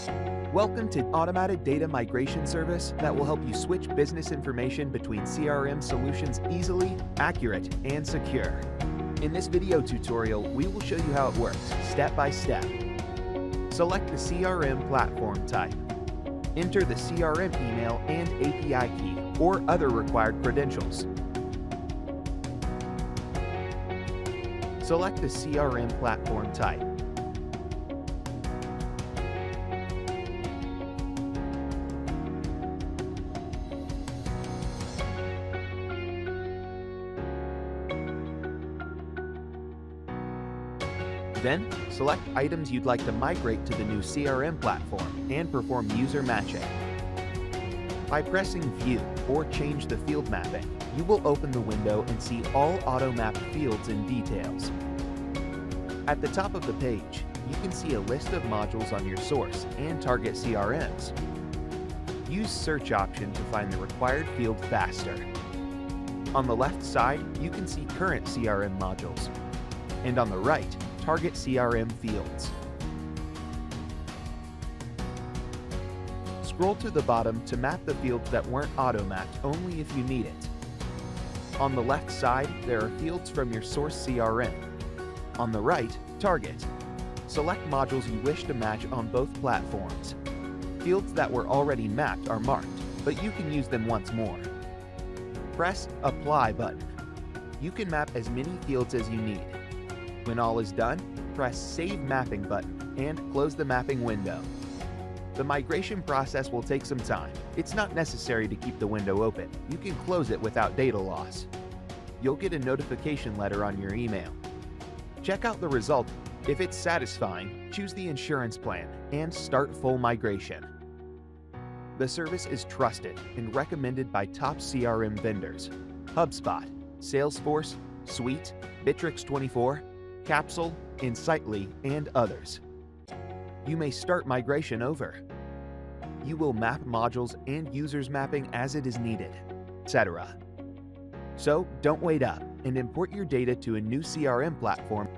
Welcome to Automated Data Migration Service that will help you switch business information between CRM solutions easily, accurate, and secure. In this video tutorial, we will show you how it works, step by step. Select the CRM platform type. Enter the CRM email and API key or other required credentials. Select the CRM platform type. Then, select items you'd like to migrate to the new CRM platform and perform user matching. By pressing View or Change the Field Mapping, you will open the window and see all auto-mapped fields and details. At the top of the page, you can see a list of modules on your source and target CRMs. Use Search option to find the required field faster. On the left side, you can see current CRM modules, and on the right, target CRM fields. Scroll to the bottom to map the fields that weren't auto-mapped only if you need it. On the left side, there are fields from your source CRM. On the right, target. Select modules you wish to match on both platforms. Fields that were already mapped are marked, but you can use them once more. Press Apply button. You can map as many fields as you need. When all is done, press Save Mapping button and close the mapping window. The migration process will take some time. It's not necessary to keep the window open. You can close it without data loss. You'll get a notification letter on your email. Check out the result. If it's satisfying, choose the insurance plan and start full migration. The service is trusted and recommended by top CRM vendors: Hubspot, Salesforce, Suite, Bitrix24, Capsule, Insightly, and others. You may start migration over. You will map modules and users mapping as it is needed, etc. So don't wait up and import your data to a new CRM platform